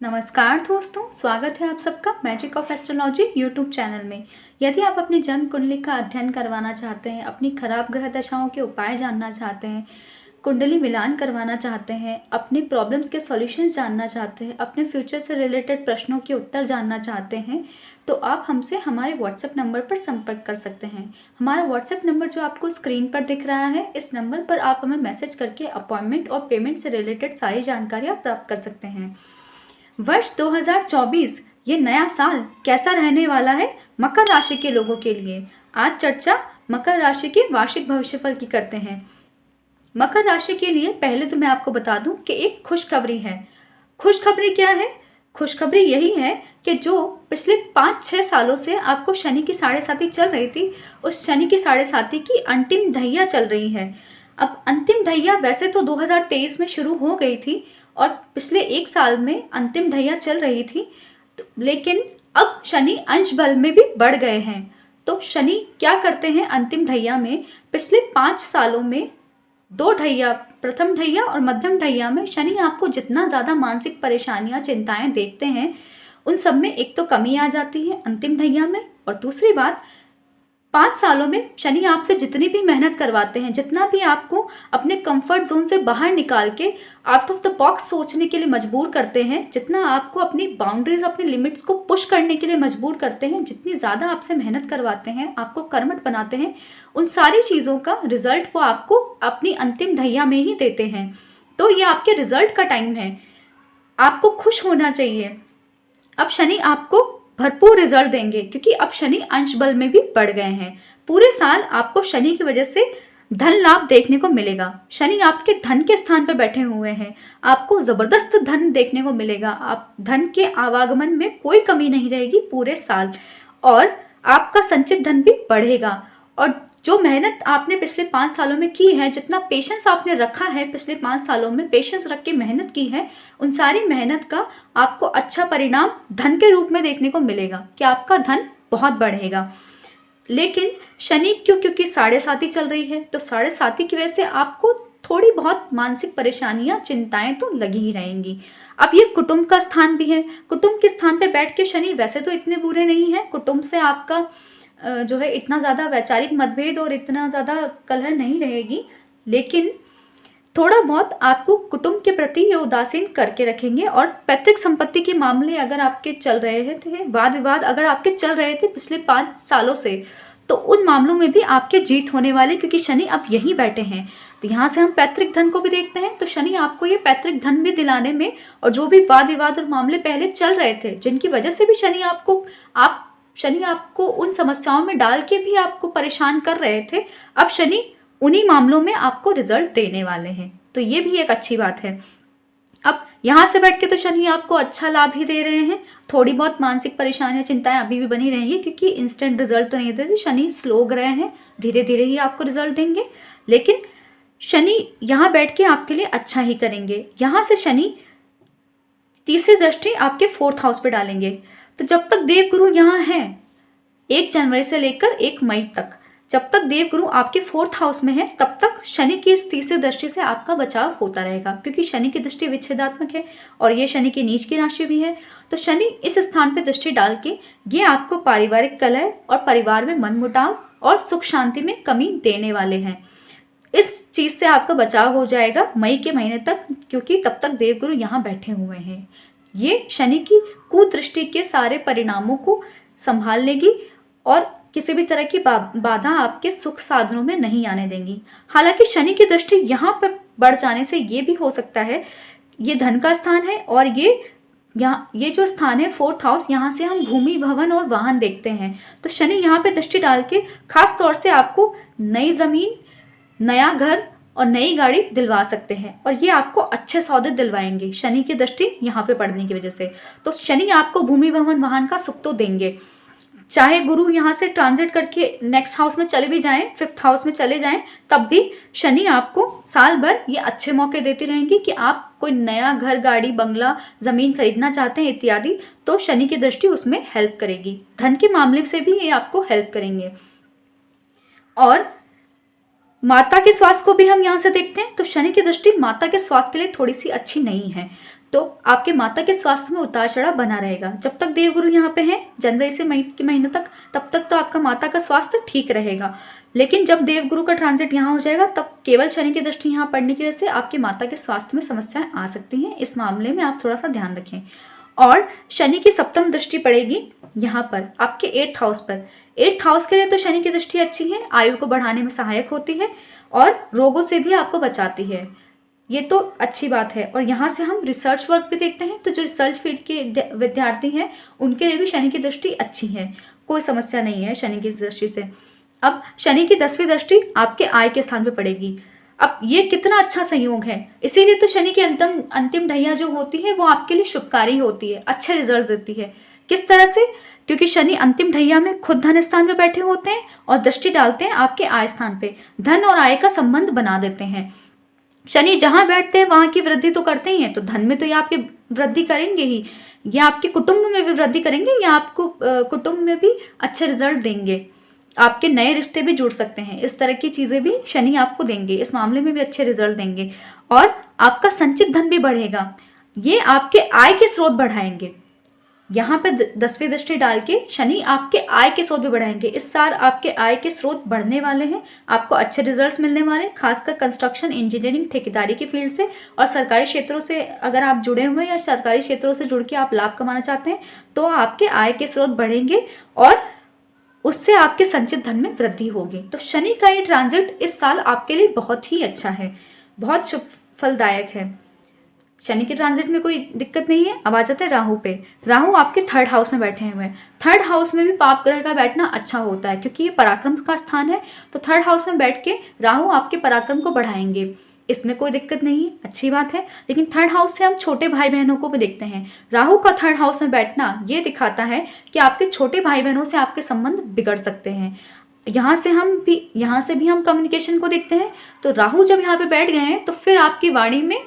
नमस्कार दोस्तों, स्वागत है आप सबका magic of astrology YouTube channel में। यदि आप अपनी जन्म कुंडली का अध्ययन करवाना चाहते हैं, अपनी खराब ग्रह दशाओं के उपाय जानना चाहते हैं, कुंडली मिलान करवाना चाहते हैं, अपनी प्रॉब्लम्स के सॉल्यूशंस जानना चाहते हैं, अपने फ्यूचर से रिलेटेड प्रश्नों के उत्तर जानना चाहते हैं, तो आप हमसे हमारे व्हाट्सएप नंबर पर संपर्क कर सकते हैं। हमारा व्हाट्सएप नंबर जो आपको स्क्रीन पर दिख रहा है, इस नंबर पर आप हमें मैसेज करके अपॉइंटमेंट और पेमेंट से रिलेटेड सारी जानकारियाँ प्राप्त कर सकते हैं। वर्ष 2024 ये नया साल कैसा रहने वाला है मकर राशि के लोगों के लिए। आज चर्चा मकर राशि के वार्षिक भविष्यफल की करते हैं। मकर राशि के लिए पहले तो मैं आपको बता दूं कि एक खुशखबरी है। खुशखबरी क्या है? खुशखबरी यही है कि जो पिछले 5-6 सालों से आपको शनि की साढ़े साती चल रही थी, उस शनि की साढ़े साती की अंतिम ढैया चल रही है। अब अंतिम ढैया वैसे तो 2023 में शुरू हो गई थी और पिछले 1 साल में अंतिम ढैया चल रही थी, लेकिन अब शनि अंश बल में भी बढ़ गए हैं। तो शनि क्या करते हैं अंतिम ढैया में? पिछले 5 सालों में 2 ढैया, प्रथम ढैया और मध्यम ढैया में शनि आपको जितना ज़्यादा मानसिक परेशानियां, चिंताएं देखते हैं, उन सब में एक तो कमी आ जाती है अंतिम ढैया में। और दूसरी बात, 5 सालों में शनि आपसे जितनी भी मेहनत करवाते हैं, जितना भी आपको अपने कंफर्ट जोन से बाहर निकाल के आउट ऑफ द बॉक्स सोचने के लिए मजबूर करते हैं, जितना आपको अपनी बाउंड्रीज, अपनी लिमिट्स को पुश करने के लिए मजबूर करते हैं, जितनी ज़्यादा आपसे मेहनत करवाते हैं, आपको कर्मठ बनाते हैं, उन सारी चीज़ों का रिजल्ट वो आपको अपनी अंतिम ढैया में ही देते हैं। तो ये आपके रिजल्ट का टाइम है, आपको खुश होना चाहिए। अब शनि आपको भरपूर रिजल्ट देंगे क्योंकि अब शनि अंश बल में भी बढ़ गए हैं। पूरे साल आपको शनि की वजह से धन लाभ देखने को मिलेगा। शनि आपके धन के स्थान पर बैठे हुए हैं, आपको जबरदस्त धन देखने को मिलेगा। आप धन के आवागमन में कोई कमी नहीं रहेगी पूरे साल, और आपका संचित धन भी बढ़ेगा। और जो मेहनत आपने पिछले 5 सालों में की है, जितना पेशेंस आपने रखा है पिछले 5 सालों में, पेशेंस रख के मेहनत की है, उन सारी मेहनत का आपको अच्छा परिणाम धन के रूप में देखने को मिलेगा कि आपका धन बहुत बढ़ेगा। लेकिन शनि क्योंकि साढ़े साती चल रही है, तो साढ़े साती की वजह से आपको थोड़ी बहुत मानसिक परेशानियां, चिंताएं तो लगी ही रहेंगी। अब ये कुटुंब का स्थान भी है। कुटुंब के स्थान पे बैठ के शनि वैसे तो इतने बुरे नहीं है, कुटुंब से आपका जो है इतना ज़्यादा वैचारिक मतभेद और इतना ज़्यादा कलह नहीं रहेगी, लेकिन थोड़ा बहुत आपको कुटुंब के प्रति ये उदासीन करके रखेंगे। और पैतृक संपत्ति के मामले अगर आपके चल रहे थे, वाद विवाद अगर आपके चल रहे थे पिछले 5 सालों से, तो उन मामलों में भी आपके जीत होने वाले, क्योंकि शनि अब यहीं बैठे हैं। तो यहाँ से हम पैतृक धन को भी देखते हैं, तो शनि आपको ये पैतृक धन भी दिलाने में, और जो भी वाद विवाद और मामले पहले चल रहे थे, जिनकी वजह से भी शनि आपको उन समस्याओं में डाल के भी आपको परेशान कर रहे थे, अब शनि उन्हीं मामलों में आपको रिजल्ट देने वाले हैं। तो ये भी एक अच्छी बात है। अब यहाँ से बैठ के तो शनि आपको अच्छा लाभ ही दे रहे हैं। थोड़ी बहुत मानसिक परेशानियां, चिंताएं अभी भी बनी रहेंगी, क्योंकि इंस्टेंट रिजल्ट तो नहीं देते। शनि स्लो ग्रह हैं, धीरे धीरे ही आपको रिजल्ट देंगे, लेकिन शनि यहाँ बैठ के आपके लिए अच्छा ही करेंगे। यहाँ से शनि तीसरी दृष्टि आपके 4th हाउस पे डालेंगे। तो जब तक देवगुरु यहाँ हैं, 1 जनवरी से लेकर 1 मई तक, जब तक देवगुरु आपके 4th हाउस में है, तब तक शनि की इस तीसरी दृष्टि से आपका बचाव होता रहेगा, क्योंकि शनि की दृष्टि विच्छेदात्मक है और ये शनि की नीच की राशि भी है। तो शनि इस स्थान पर दृष्टि डाल के ये आपको पारिवारिक कलह और परिवार में मनमुटाव और सुख शांति में कमी देने वाले हैं। इस चीज़ से आपका बचाव हो जाएगा मई के महीने तक, क्योंकि तब तक देवगुरु यहाँ बैठे हुए हैं। ये शनि की कुदृष्टि के सारे परिणामों को संभाल लेगी और किसी भी तरह की बाधा आपके सुख साधनों में नहीं आने देंगी। हालांकि शनि की दृष्टि यहाँ पर बढ़ जाने से ये भी हो सकता है, ये धन का स्थान है और ये जो स्थान है 4th हाउस, यहाँ से हम भूमि, भवन और वाहन देखते हैं। तो शनि यहाँ पे दृष्टि डाल के खास तौर से आपको नई जमीन, नया घर और नई गाड़ी दिलवा सकते हैं, और ये आपको अच्छे सौदे दिलवाएंगे शनि की दृष्टि यहाँ पे पड़ने की वजह से। तो शनि आपको भूमि, भवन, वाहन का सुख तो देंगे। चाहे गुरु यहाँ से ट्रांजिट करके नेक्स्ट हाउस में चले भी जाएं, 5th हाउस में चले जाएं, तब भी शनि आपको साल भर ये अच्छे मौके देती रहेंगी कि आप कोई नया घर, गाड़ी, बंगला, जमीन खरीदना चाहते हैं इत्यादि, तो शनि की दृष्टि उसमें हेल्प करेगी। धन के मामले से भी ये आपको हेल्प करेंगे। और माता के स्वास्थ्य को भी हम यहाँ से देखते हैं, तो शनि की दृष्टि माता के स्वास्थ्य के लिए थोड़ी सी अच्छी नहीं है। तो आपके माता के स्वास्थ्य में उतार चढ़ाव बना रहेगा। जब तक देवगुरु यहाँ पे हैं जनवरी से मई के महीने तक, तब तक तो आपका माता का स्वास्थ्य ठीक रहेगा। लेकिन जब देवगुरु का ट्रांजिट यहाँ हो जाएगा तब केवल शनि की दृष्टि यहाँ पड़ने की वजह से आपकी माता के स्वास्थ्य में समस्याएं आ सकती हैं। इस मामले में आप थोड़ा सा ध्यान रखें। और शनि की सप्तम दृष्टि पड़ेगी यहाँ पर आपके 8th हाउस पर। 8th हाउस के लिए तो शनि की दृष्टि अच्छी है, आयु को बढ़ाने में सहायक होती है और रोगों से भी आपको बचाती है, ये तो अच्छी बात है। और यहाँ से हम रिसर्च वर्क भी देखते हैं, तो जो रिसर्च फील्ड के विद्यार्थी हैं उनके लिए भी शनि की दृष्टि अच्छी है, कोई समस्या नहीं है शनि की दृष्टि से। अब शनि की 10वीं दृष्टि आपके आय के स्थान पे पड़ेगी। अब ये कितना अच्छा संयोग है, इसीलिए तो शनि की अंतिम ढैया जो होती है वो आपके लिए शुभकारी होती है, अच्छे रिजल्ट देती है। किस तरह से? क्योंकि शनि अंतिम ढैया में खुद धन स्थान पे बैठे होते हैं और दृष्टि डालते हैं आपके आय स्थान पे, धन और आय का संबंध बना देते हैं। शनि जहां बैठते हैं वहां की वृद्धि तो करते ही हैं, तो धन में तो ये आपकी वृद्धि करेंगे ही, ये आपके कुटुंब में भी वृद्धि करेंगे, या आपको कुटुंब में भी अच्छे रिजल्ट देंगे, आपके नए रिश्ते भी जुड़ सकते हैं। इस तरह की चीजें भी शनि आपको देंगे, इस मामले में भी अच्छे रिजल्ट देंगे। और आपका संचित धन भी बढ़ेगा, ये आपके आय के स्रोत बढ़ाएंगे। यहाँ पे 10वीं दृष्टि डाल के शनि आपके आय के स्रोत भी बढ़ाएंगे। इस साल आपके आय के स्रोत बढ़ने वाले हैं, आपको अच्छे रिजल्ट्स मिलने वाले, खासकर कंस्ट्रक्शन, इंजीनियरिंग, ठेकेदारी की फील्ड से और सरकारी क्षेत्रों से अगर आप जुड़े हुए हैं या सरकारी क्षेत्रों से जुड़ के आप लाभ कमाना चाहते हैं तो आपके आय के स्रोत बढ़ेंगे और उससे आपके संचित धन में वृद्धि होगी। तो शनि का ये ट्रांजिट इस साल आपके लिए बहुत ही अच्छा है, बहुत फलदायक है। शनि के ट्रांजिट में कोई दिक्कत नहीं है। अब आ जाते हैं राहु पे। राहु आपके 3rd हाउस में बैठे हुए हैं। 3rd हाउस में भी पाप ग्रह का बैठना अच्छा होता है क्योंकि ये पराक्रम का स्थान है, तो 3rd हाउस में बैठ के राहु आपके पराक्रम को बढ़ाएंगे, इसमें कोई दिक्कत नहीं है, अच्छी बात है। लेकिन 3rd हाउस से हम छोटे भाई बहनों को भी देखते हैं। राहु का 3rd हाउस में बैठना ये दिखाता है कि आपके छोटे भाई बहनों से आपके संबंध बिगड़ सकते हैं। यहाँ से भी हम कम्युनिकेशन को देखते हैं। तो राहु जब यहाँ पे बैठ गए हैं तो फिर आपकी वाणी में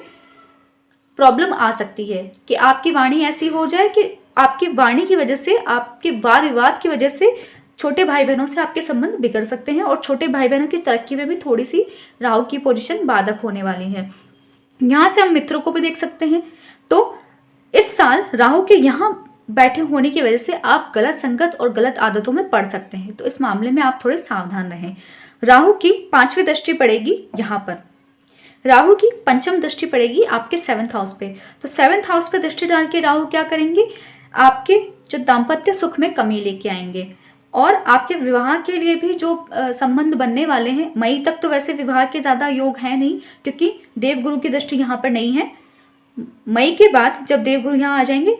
प्रॉब्लम आ सकती है कि आपकी वाणी ऐसी हो जाए कि आपकी वाणी की वजह से, आपके वाद विवाद की वजह से छोटे भाई बहनों से आपके संबंध बिगड़ सकते हैं और छोटे भाई बहनों की तरक्की में भी थोड़ी सी राहु की पोजीशन बाधक होने वाली है। यहाँ से हम मित्रों को भी देख सकते हैं। तो इस साल राहु के यहाँ बैठे होने की वजह से आप गलत संगत और गलत आदतों में पड़ सकते हैं, तो इस मामले में आप थोड़े सावधान रहें। राहु की 5वीं दृष्टि पड़ेगी यहाँ पर। राहु की 5वीं दृष्टि पड़ेगी आपके 7th हाउस पे। तो 7th हाउस पे दृष्टि डाल के राहु क्या करेंगे, आपके जो दाम्पत्य सुख में कमी लेके आएंगे और आपके विवाह के लिए भी जो संबंध बनने वाले हैं, मई तक तो वैसे विवाह के ज़्यादा योग है नहीं क्योंकि देवगुरु की दृष्टि यहाँ पर नहीं है। मई के बाद जब देवगुरु यहाँ आ जाएंगे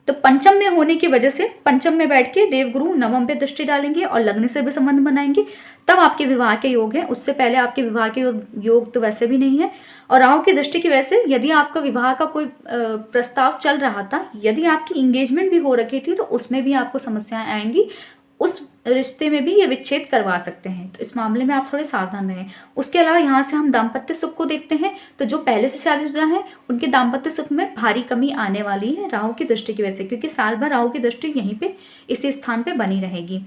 तो पंचम में होने की वजह से, पंचम में बैठ के देवगुरु नवम पे दृष्टि डालेंगे और लग्न से भी संबंध बनाएंगे, तब आपके विवाह के योग हैं। उससे पहले आपके विवाह के योग तो वैसे भी नहीं है। और राहु की दृष्टि की वजह से यदि आपका विवाह का कोई प्रस्ताव चल रहा था, यदि आपकी इंगेजमेंट भी हो रखी थी, तो उसमें भी आपको समस्याएं आएंगी, उस रिश्ते में भी ये विच्छेद करवा सकते हैं, तो इस मामले में आप थोड़े सावधान रहें। उसके अलावा यहाँ से हम दाम्पत्य सुख को देखते हैं, तो जो पहले से शादीशुदा हैं उनके दाम्पत्य सुख में भारी कमी आने वाली है राहु की दृष्टि की वजह से, क्योंकि साल भर राहु की दृष्टि यहीं पे इसी स्थान पे बनी रहेगी।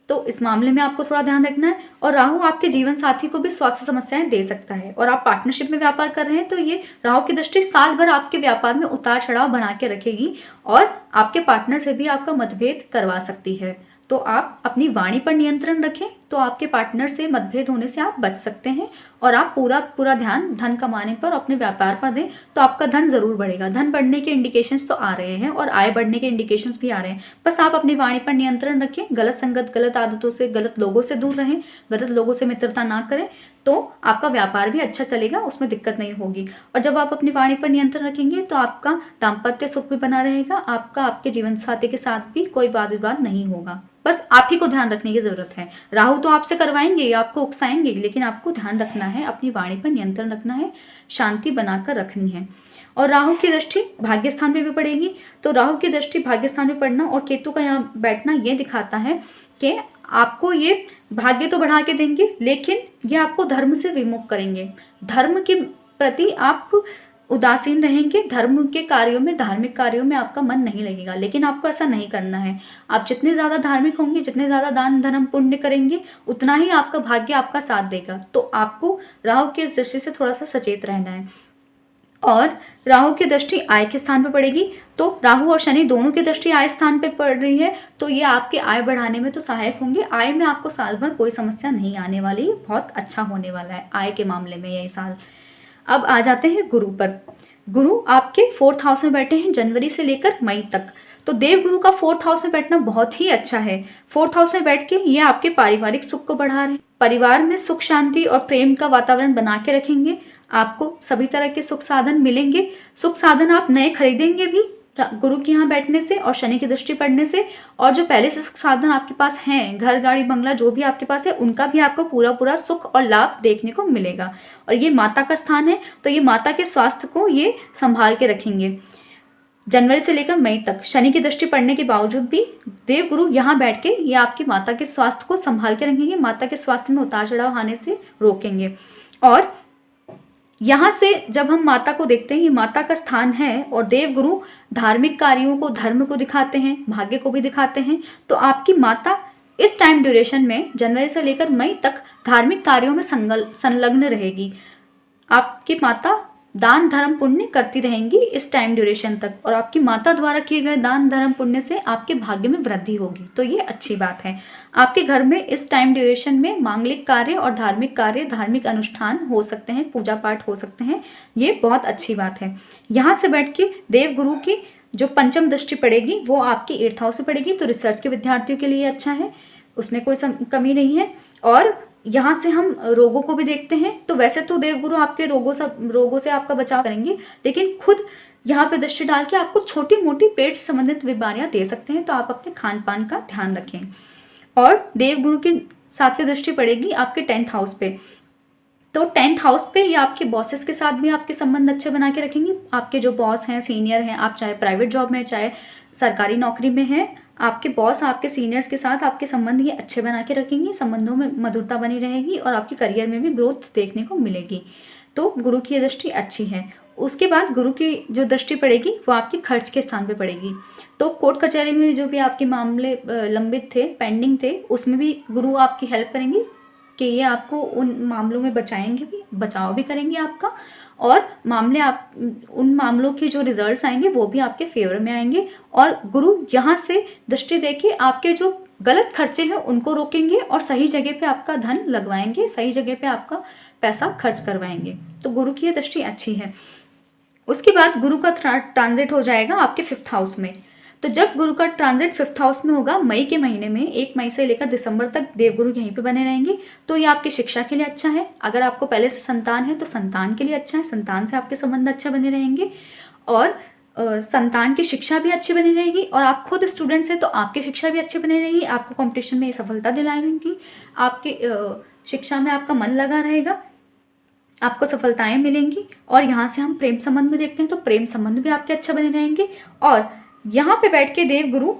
तो इस मामले में आपको थोड़ा ध्यान रखना है। और राहु आपके जीवन साथी को भी स्वास्थ्य समस्याएं दे सकता है, और आप पार्टनरशिप में व्यापार कर रहे हैं तो ये राहु की दृष्टि साल भर आपके व्यापार में उतार चढ़ाव बना के रखेगी और आपके पार्टनर से भी आपका मतभेद करवा सकती है। तो आप अपनी वाणी पर नियंत्रण रखें, तो आपके पार्टनर से मतभेद होने से आप बच सकते हैं। और आप पूरा ध्यान धन कमाने पर, अपने व्यापार पर दें, तो आपका धन जरूर बढ़ेगा। धन बढ़ने के इंडिकेशंस तो आ रहे हैं और आय बढ़ने के इंडिकेशंस भी आ रहे हैं। बस आप अपनी वाणी पर नियंत्रण रखें, गलत संगत, गलत आदतों से, गलत लोगों से दूर रहें, गलत लोगों से मित्रता ना करें, तो आपका व्यापार भी अच्छा चलेगा, उसमें दिक्कत नहीं होगी। और जब आप अपनी वाणी पर नियंत्रण रखेंगे तो आपका दाम्पत्य सुख भी बना रहेगा, आपके जीवन साथी के साथ भी कोई वाद विवाद नहीं होगा। बस आप ही को ध्यान रखने की जरूरत है। राहु तो आपसे करवाएंगे, आपको उकसाएंगे, लेकिन आपको ध्यान रखना है, अपनी वाणी पर नियंत्रण रखना है, शांति बनाकर रखनी है। और राहु की दृष्टि भाग्य स्थान पे भी पड़ेगी, तो राहु की दृष्टि भाग्य स्थान पे पड़ना और केतु का यहाँ बैठना ये दिखाता है कि आपको ये भाग्य तो बढ़ा के देंगे, लेकिन ये आपको धर्म से विमुख करेंगे। धर्म के प्रति आप उदासीन रहेंगे, धर्म के कार्यों में, धार्मिक कार्यों में आपका मन नहीं लगेगा। लेकिन आपको ऐसा नहीं करना है। आप जितने ज़्यादा धार्मिक होंगे, जितने ज़्यादा दान धर्म पुण्य करेंगे, उतना ही आपका भाग्य आपका साथ देगा। तो आपको राहु की इस दृष्टि से थोड़ा सा सचेत रहना है। और राहु की दृष्टि आय के स्थान पर पड़ेगी, तो राहु और शनि दोनों की दृष्टि आय स्थान पे पड़ रही है, तो ये आपके आय बढ़ाने में तो सहायक होंगे। आय में आपको साल भर कोई समस्या नहीं आने वाली, बहुत अच्छा होने वाला है आय के मामले में यही साल। अब आ जाते हैं गुरु पर। गुरु आपके 4th हाउस में बैठे हैं जनवरी से लेकर मई तक, तो देव गुरु का 4th हाउस में बैठना बहुत ही अच्छा है। 4th हाउस में बैठ के ये आपके पारिवारिक सुख को बढ़ा रहे हैं, परिवार में सुख शांति और प्रेम का वातावरण बना के रखेंगे। आपको सभी तरह के सुख साधन मिलेंगे। सुख साधन आप नए खरीदेंगे भी गुरु के यहाँ बैठने से और शनि की दृष्टि पड़ने से, और जो पहले से सुख साधन आपके पास हैं, घर गाड़ी बंगला जो भी आपके पास है, उनका भी आपको पूरा पूरा सुख और लाभ देखने को मिलेगा। और ये माता का स्थान है, तो ये माता के स्वास्थ्य को ये संभाल के रखेंगे। जनवरी से लेकर मई तक शनि की दृष्टि पड़ने के बावजूद भी देव गुरु यहाँ बैठ के ये आपकी माता के स्वास्थ्य को संभाल के रखेंगे, माता के स्वास्थ्य में उतार चढ़ाव आने से रोकेंगे। और यहाँ से जब हम माता को देखते हैं, ये माता का स्थान है और देव गुरु धार्मिक कार्यों को, धर्म को दिखाते हैं, भाग्य को भी दिखाते हैं, तो आपकी माता इस टाइम ड्यूरेशन में जनवरी से लेकर मई तक धार्मिक कार्यों में संलग्न रहेगी। आपकी माता दान धर्म पुण्य करती रहेंगी इस टाइम ड्यूरेशन तक, और आपकी माता द्वारा किए गए दान धर्म पुण्य से आपके भाग्य में वृद्धि होगी, तो ये अच्छी बात है। आपके घर में इस टाइम ड्यूरेशन में मांगलिक कार्य और धार्मिक कार्य, धार्मिक अनुष्ठान हो सकते हैं, पूजा पाठ हो सकते हैं, ये बहुत अच्छी बात है। यहाँ से बैठ के देव गुरु की जो पंचम दृष्टि पड़ेगी वो आपकी 8th हाउस से पड़ेगी, तो रिसर्च के विद्यार्थियों के लिए अच्छा है, उसमें कोई कमी नहीं है। और यहाँ से हम रोगों को भी देखते हैं, तो वैसे तो देवगुरु आपके रोगों से आपका बचाव करेंगे, लेकिन खुद यहाँ पे दृष्टि डाल के आपको छोटी मोटी पेट से संबंधित बीमारियाँ दे सकते हैं, तो आप अपने खान पान का ध्यान रखें। और देवगुरु की 7वीं दृष्टि पड़ेगी आपके 10th हाउस पे, तो 10th हाउस पे ये आपके बॉसेस के साथ भी आपके संबंध अच्छे बना के रखेंगे। आपके जो बॉस हैं, सीनियर हैं, आप चाहे प्राइवेट जॉब में चाहे सरकारी नौकरी में हैं, आपके बॉस आपके सीनियर्स के साथ आपके संबंध ये अच्छे बना के रखेंगे, संबंधों में मधुरता बनी रहेगी और आपके करियर में भी ग्रोथ देखने को मिलेगी। तो गुरु की दृष्टि अच्छी है। उसके बाद गुरु की जो दृष्टि पड़ेगी वो आपकी खर्च के स्थान पे पड़ेगी, तो कोर्ट कचहरी में जो भी आपके मामले लंबित थे, पेंडिंग थे, उसमें भी गुरु आपकी हेल्प करेंगी कि ये आपको उन मामलों में बचाएंगे भी, बचाव भी करेंगे आपका, और उन मामलों के जो रिजल्ट्स आएंगे वो भी आपके फेवर में आएंगे। और गुरु यहाँ से दृष्टि देके आपके जो गलत खर्चे हैं उनको रोकेंगे और सही जगह पे आपका धन लगवाएंगे, सही जगह पे आपका पैसा खर्च करवाएंगे, तो गुरु की ये दृष्टि अच्छी है। उसके बाद गुरु का ट्रांजिट हो जाएगा आपके 5th हाउस में, तो जब गुरु का ट्रांजिट 5th हाउस में होगा मई के महीने में, 1 मई से लेकर दिसंबर तक देवगुरु यहीं पे बने रहेंगे, तो ये आपकी शिक्षा के लिए अच्छा है। अगर आपको पहले से संतान है तो संतान के लिए अच्छा है, संतान से आपके संबंध अच्छे बने रहेंगे और संतान की शिक्षा भी अच्छी बनी रहेगी। और आप खुद स्टूडेंट्स हैं तो आपकी शिक्षा भी अच्छी बनी रहेगी, आपको कॉम्पिटिशन में सफलता दिलाएंगी, आपके शिक्षा में आपका मन लगा रहेगा, आपको सफलताएँ मिलेंगी। और यहाँ से हम प्रेम संबंध में देखते हैं, तो प्रेम संबंध भी आपके अच्छे बने रहेंगे। और यहाँ पे बैठ के देव गुरु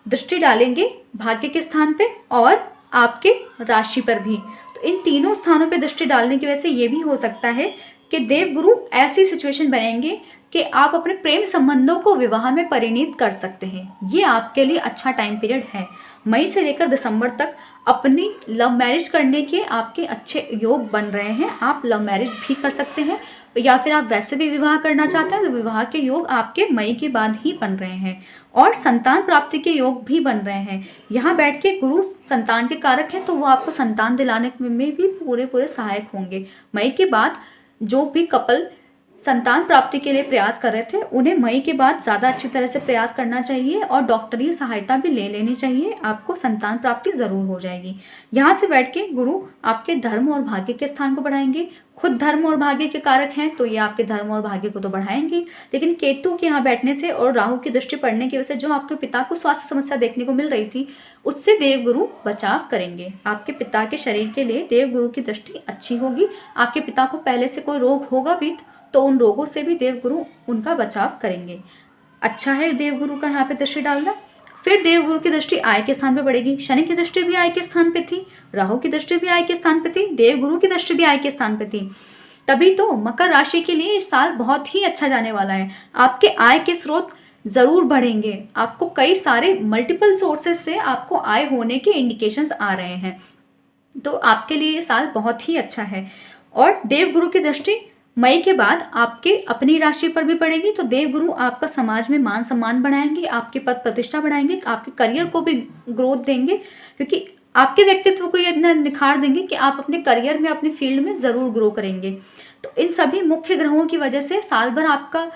दृष्टि डालेंगे भाग्य के स्थान पे और आपके राशि पर भी, तो इन तीनों स्थानों पे दृष्टि डालने की वजह से ये भी हो सकता है कि देव गुरु ऐसी सिचुएशन बनाएंगे कि आप अपने प्रेम संबंधों को विवाह में परिणीत कर सकते हैं। ये आपके लिए अच्छा टाइम पीरियड है। मई से लेकर दिसंबर तक अपनी लव मैरिज करने के आपके अच्छे योग बन रहे हैं, आप लव मैरिज भी कर सकते हैं, या फिर आप वैसे भी विवाह करना चाहते हैं तो विवाह के योग आपके मई के बाद ही बन रहे हैं। और संतान प्राप्ति के योग भी बन रहे हैं। यहाँ बैठ के गुरु संतान के कारक हैं, तो वो आपको संतान दिलाने में भी पूरे सहायक होंगे। मई के बाद जो भी कपल संतान प्राप्ति के लिए प्रयास कर रहे थे उन्हें मई के बाद ज़्यादा अच्छी तरह से प्रयास करना चाहिए और डॉक्टरी सहायता भी ले लेनी चाहिए, आपको संतान प्राप्ति ज़रूर हो जाएगी। यहाँ से बैठ के गुरु आपके धर्म और भाग्य के स्थान को बढ़ाएंगे। खुद धर्म और भाग्य के कारक हैं तो ये आपके धर्म और भाग्य को तो बढ़ाएंगे, लेकिन केतु के यहाँ बैठने से और राहु की दृष्टि पड़ने की वजह से जो आपके पिता को स्वास्थ्य समस्या देखने को मिल रही थी उससे देवगुरु बचाव करेंगे। आपके पिता के शरीर के लिए देवगुरु की दृष्टि अच्छी होगी। आपके पिता को पहले से कोई रोग होगा भी तो उन रोगों से भी देवगुरु उनका बचाव करेंगे। अच्छा है देवगुरु का यहाँ पे दृष्टि डालना। फिर देवगुरु की दृष्टि आय के स्थान पे पड़ेगी। शनि की दृष्टि भी आय के स्थान पे थी, राहु की दृष्टि भी आय के स्थान पे थी, देवगुरु की दृष्टि भी आय के स्थान पे थी। तभी तो मकर राशि के लिए इस साल बहुत ही अच्छा जाने वाला है। आपके आय के स्रोत जरूर बढ़ेंगे, आपको कई सारे मल्टीपल सोर्सेज से आपको आय होने के इंडिकेशंस आ रहे हैं, तो आपके लिए ये साल बहुत ही अच्छा है। और देवगुरु की दृष्टि मई के बाद आपके अपनी राशि पर भी पड़ेगी, तो देवगुरु आपका समाज में मान सम्मान बढ़ाएंगे, आपकी पद प्रतिष्ठा बढ़ाएंगे, आपके करियर को भी ग्रोथ देंगे, क्योंकि आपके व्यक्तित्व को ये इतना निखार देंगे कि आप अपने करियर में, अपनी फील्ड में ज़रूर ग्रो करेंगे। तो इन सभी मुख्य ग्रहों की वजह से साल भर आपका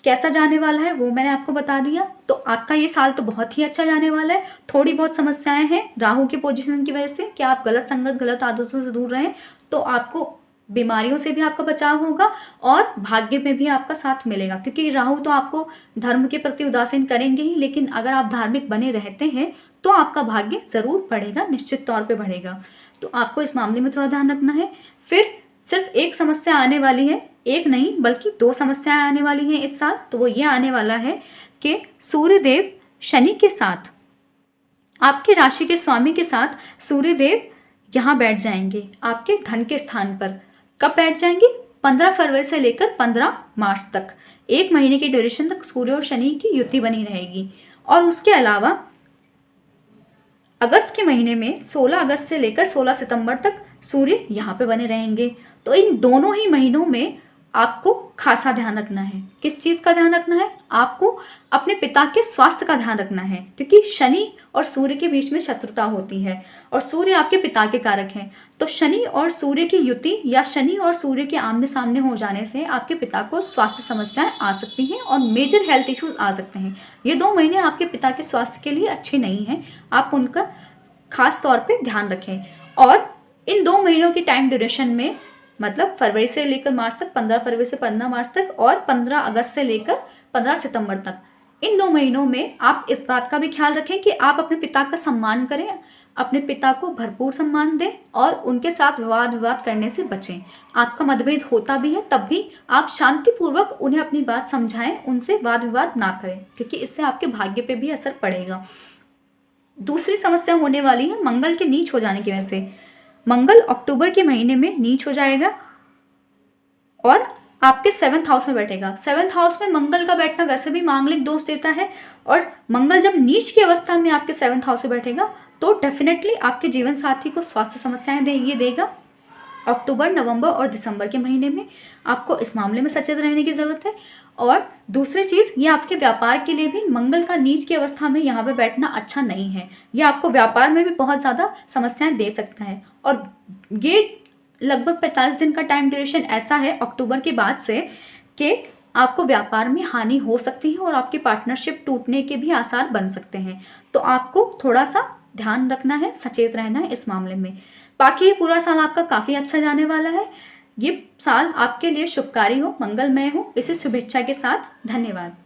कैसा जाने वाला है वो मैंने आपको बता दिया। तो आपका ये साल तो बहुत ही अच्छा जाने वाला है। थोड़ी बहुत समस्याएं हैं राहु के पोजीशन की वजह से कि आप गलत संगत, गलत आदतों से दूर रहें, तो आपको बीमारियों से भी आपका बचाव होगा और भाग्य में भी आपका साथ मिलेगा, क्योंकि राहु तो आपको धर्म के प्रति उदासीन करेंगे ही, लेकिन अगर आप धार्मिक बने रहते हैं तो आपका भाग्य ज़रूर बढ़ेगा, निश्चित तौर पे बढ़ेगा। तो आपको इस मामले में थोड़ा ध्यान रखना है। फिर सिर्फ एक समस्या आने वाली है, एक नहीं बल्कि 2 समस्याएं आने वाली हैं इस साल। तो वो ये आने वाला है कि सूर्यदेव शनि के साथ, आपके राशि के स्वामी के साथ सूर्यदेव यहाँ बैठ जाएंगे आपके धन के स्थान पर। कब बैठ जाएंगे? 15 फरवरी से लेकर 15 मार्च तक, 1 महीने की ड्यूरेशन तक सूर्य और शनि की युति बनी रहेगी। और उसके अलावा अगस्त के महीने में 16 अगस्त से लेकर 16 सितंबर तक सूर्य यहाँ पे बने रहेंगे। तो इन दोनों ही महीनों में आपको खासा ध्यान रखना है। किस चीज़ का ध्यान रखना है? आपको अपने पिता के स्वास्थ्य का ध्यान रखना है, क्योंकि शनि और सूर्य के बीच में शत्रुता होती है और सूर्य आपके पिता के कारक हैं। तो शनि और सूर्य की युति या शनि और सूर्य के आमने सामने हो जाने से आपके पिता को स्वास्थ्य समस्याएं आ सकती हैं और मेजर हेल्थ इश्यूज आ सकते हैं। ये 2 महीने आपके पिता के स्वास्थ्य के लिए अच्छे नहीं हैं, आप उनका खास तौर पे ध्यान रखें। और इन 2 महीनों की टाइम ड्यूरेशन में, मतलब फरवरी से लेकर मार्च तक, 15 फरवरी से 15 मार्च तक और 15 अगस्त से लेकर 15 सितंबर तक, इन 2 महीनों में आप इस बात का भी ख्याल रखें कि आप अपने पिता का सम्मान करें, अपने पिता को भरपूर सम्मान दें और उनके साथ वाद विवाद करने से बचें। आपका मतभेद होता भी है तब भी आप शांतिपूर्वक उन्हें अपनी बात समझाएं, उनसे वाद विवाद ना करें, क्योंकि इससे आपके भाग्य पे भी असर पड़ेगा। दूसरी समस्या होने वाली है मंगल के नीच हो जाने की वजह से। मंगल अक्टूबर के महीने में नीच हो जाएगा और आपके 7th हाउस में बैठेगा। 7th हाउस में मंगल का बैठना वैसे भी मांगलिक दोष देता है, और मंगल जब नीच की अवस्था में आपके 7th हाउस में बैठेगा तो डेफिनेटली आपके जीवन साथी को स्वास्थ्य समस्याएं ये देगा। अक्टूबर, नवंबर और दिसंबर के महीने में आपको इस मामले में सचेत रहने की ज़रूरत है। और दूसरी चीज़, ये आपके व्यापार के लिए भी मंगल का नीच की अवस्था में यहाँ पे बैठना अच्छा नहीं है। ये आपको व्यापार में भी बहुत ज़्यादा समस्याएं दे सकता है। और ये लगभग 45 दिन का टाइम ड्यूरेशन ऐसा है अक्टूबर के बाद से कि आपको व्यापार में हानि हो सकती है और आपकी पार्टनरशिप टूटने के भी आसार बन सकते हैं। तो आपको थोड़ा सा ध्यान रखना है, सचेत रहना है इस मामले में। बाकी ये पूरा साल आपका काफ़ी अच्छा जाने वाला है। ये साल आपके लिए शुभकारी हो, मंगलमय हो, इसी शुभेच्छा के साथ धन्यवाद।